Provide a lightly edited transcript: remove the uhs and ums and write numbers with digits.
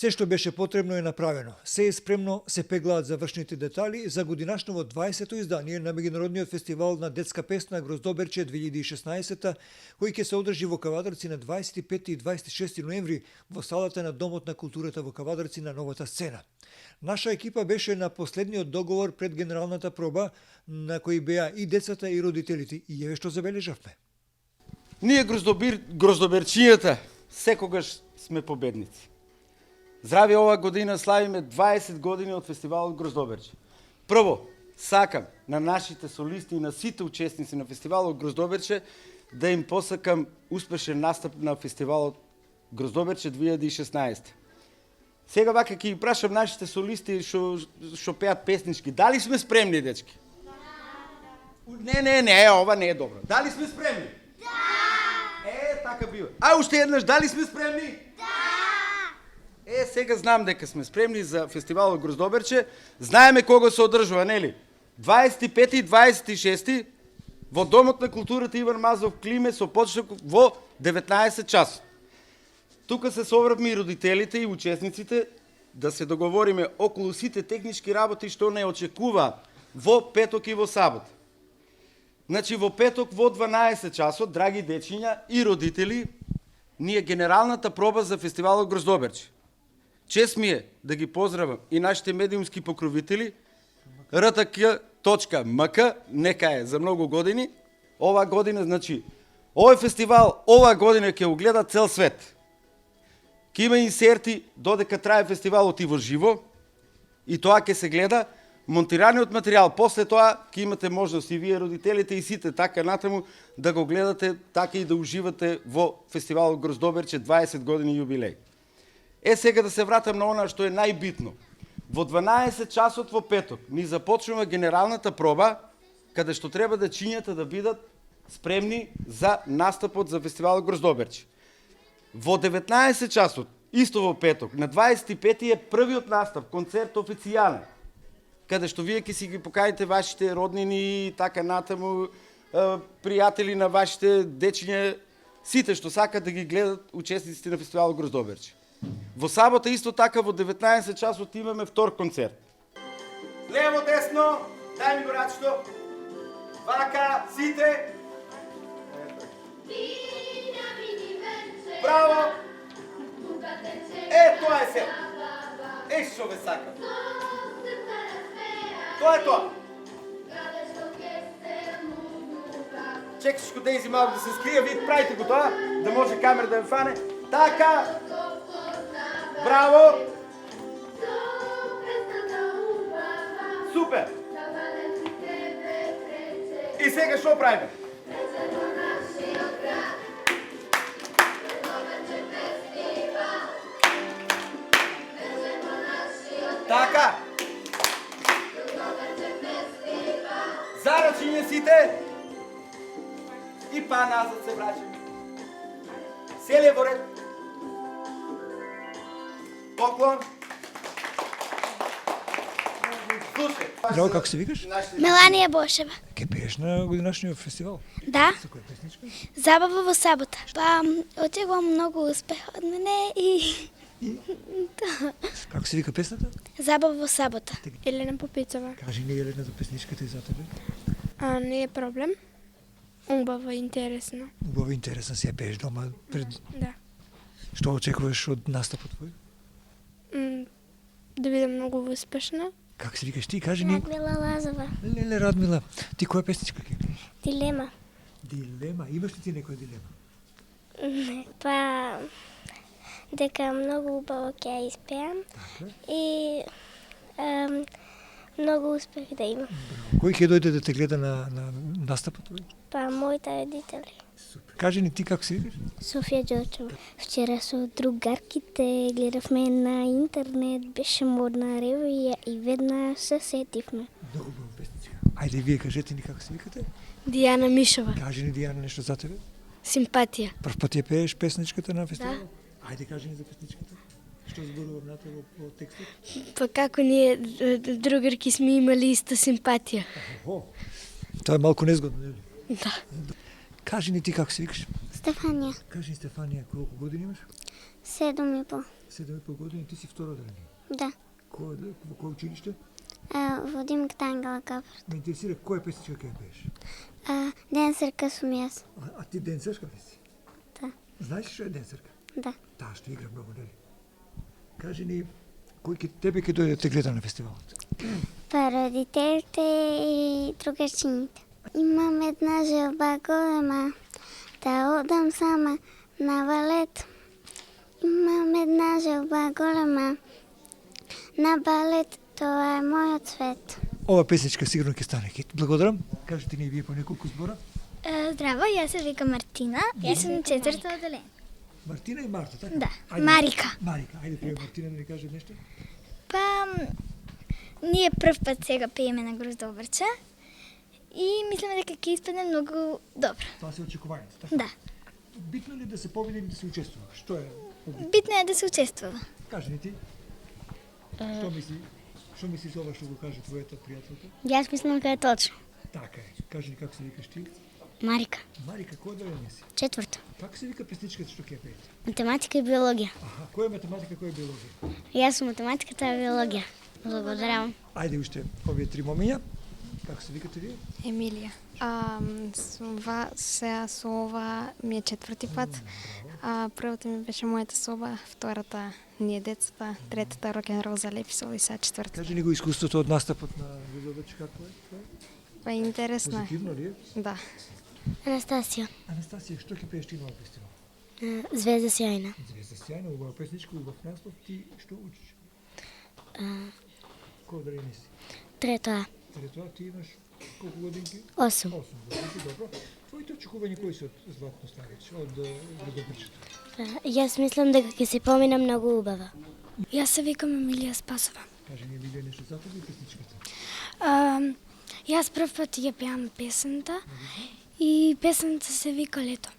Се што беше потребно е направено. Се е спремно, се пеглаат завршните детали за годинашново 20-то издание на Меѓународниот фестивал на детска песна Гроздоберче 2016, кој ќе се одржи во Кавадарци на 25 и 26 ноември во салата на Домот на културата во Кавадарци на новата сцена. Наша екипа беше на последниот договор пред генералната проба, на кој беа и децата и родителите, и еве што забележавме. Ние гроздоберчињата секогаш сме победници. Здрави, ова година славиме 20 години од фестивалот Гроздоберче. Прво, сакам на нашите солисти и на сите учесници на фестивалот Гроздоберче да им посакам успешен настап на фестивалот Гроздоберче 2016. Сега вака ќе ги прашам нашите солисти што пеат песнички. Дали сме спремни, дечки? Не, ова не е добро. Дали сме спремни? Да! Така бива. Уште еднаш, дали сме спремни? Сега знам дека сме спремни за фестивалот Гроздоберче. Знаеме кога се одржува, нели? 25 и 26 во Домот на културата Иван Мазов Климе со почеток во 19 часот. Тука се собравме и родителите и учесниците да се договориме околу сите технички работи што не очекува во петок и во сабот. Значи во петок во 12 часот, драги дечиња и родители, ние генералната проба за фестивалот Гроздоберче. Чест ми е да ги поздравам и нашите медиумски покровители, RTK.MK, нека е за многу години. Ова година, значи, овој фестивал ова година ќе го гледа цел свет. Ќе има инсерти додека трае фестивалот и во живо, и тоа ќе се гледа. Монтираниот материјал, после тоа ќе имате можност и вие родителите и сите така натаму да го гледате, така и да уживате во фестивалот Гроздоберче 20 години јубилеј. Сега да се вратам на она што е најбитно. Во 12 часот во петок ни започнува генералната проба, каде што треба да чинјата да бидат спремни за настапот за фестивалот Гроздоберче. Во 19 часот, исто во петок, на 25 е првиот настап, концерт официјален, каде што вие ќе си ги поканите вашите роднини и така натаму, пријатели на вашите дечиња, сите што сакат да ги гледат учесниците на фестивалот Гроздоберче. Во сабота исто така во 19 часот имаме втор концерт. Лево, десно, дај ми го рачето. Вака, сите. Браво! Тоа е се. Што ве сакам. Тоа е тоа. Чекашко Дейзи малко да се скрие, вие правите го тоа, да може камера да ме фане. Така. Браво! Супер! И сега што правиме? Така! Зарачиње сите! И па назад се врачаме. Селе во ред. Поклон. Слушай. Здраво, како се викаш? Меланија Бошева. Ке пееш на годинашниот фестивал? Да, За која песничка? забава во сабота. Па, очекувам многу успех од мене и... Како се вика песната? Забава во сабота. Елена Попицова. Кажи ни, Елена, за песничката и за тебе. Не е проблем. Убаво, интересно. Убаво, интересно си ја пееш дома пред... Да. Што очекуваш од настапот твој? Да бидам многу успешна. Как се викаш ти? Кажи ни. Радмила Лазова. Леле, Радмила, ти која песничка ќе пееш? Дилема. Дилема. Имаш ли ти некоја дилема? Па, дека многу убаво ќе ја испеам и многу успех да имам. Кој ќе дојде да те гледа на настапот твој? Па, моите родители. Супер. Кажи ни ти како се викаш? Софија Ѓорчева. Вчера со другарките гледавме на интернет, беше модна ревија и веднаш се сетивме. Многу убава песничка. Ајде вие кажете ни како се викате? Дијана Мишова. Кажи ни, Дијана, нешто за тебе. Симпатија. Прв пат ја пееш песничката на фестивалот? Да. Ајде кажи ни за песничката. Што зборува внатре во текстот? Па како ние другарки сме имали иста симпатија. Тоа е малку незгодно, нели? Да. Кажи ни ти како се викаш? Стефанија. Кажи ни, Стефанија, колку години имаш? 7,5. 7,5 години, ти си второ отделение. Да. Во кое училище? Во Димик Ангела Капър. Ме интересира која песничка ќе ја пееш. Денсърка сум аз. А ти денсърка ли си? Да. Знаеш што е денсърка? Да. Таа што игра многу, нели? Кажи ни, кој ке тебе ќе дојде да те гледа на фестивалот? Па родителите и другарчините. Имам една желба голема, да одам сама на балет. Имам една желба голема, на балет, тоа е мојот свет. Ова песничка сигурно ќе стане хит. Благодарам. Кажете ни вие по неколку збора. Здраво, јас се викам Мартина. Јас сум четврто одделение. Мартина и Марта, така? Да. Ајде. Марика. Марика, ајде прво Мартина да ни каже нешто. Па, ние прв пат сега пееме на Гроздобрче и мислиме дека ќе испадне многу добро. Тоа се очекувањето, така? Да. Битно ли е да се победи или да се учествува? Што е? Битно е да се учествува. Кажи ни ти. Што мислиш ова што го каже твојата пријателка? Јас мислам дека е точно. Така е. Кажи ни како се викаш ти? Марика, Марика, кој одделение си? четврто. Како се вика песничката што ќе ја пеете? Математика и биологија. Аха, кој е математика, кој е биологија? Јас сум математиката и биологија. Благодарам. Ајде уште овие три момиња. Како се викате вие? Емилија. Сега со ова ми е четврти пат. Првата ми беше мојата соба, втората ние децата, третата рок-н-рол за Леписол и сега четвртата. Кажи ни го искуството од настапот на Гроздобрче, како е? Па интересно е. Позитивно ли е? Да. Анастасија, Анастасија, што ќе пееш ти на овој фестивал? звезда сјајна. Звезда сјајна, убава песничка, убав наслов, ти што учиш? Кој одделение си? Трето А, Трето А, ти имаш колку годинки? 8. 8 годинки, добро. Твоите очекувања кои се од Златно Старич, од Гроздобрчето? Јас мислам дека ќе се помина многу убава. Јас се викам Емилија Спасова. Кажи ни Емилија нешто за тебе и песничката. Јас прв пат ја пеам песента и песента се вика Лето.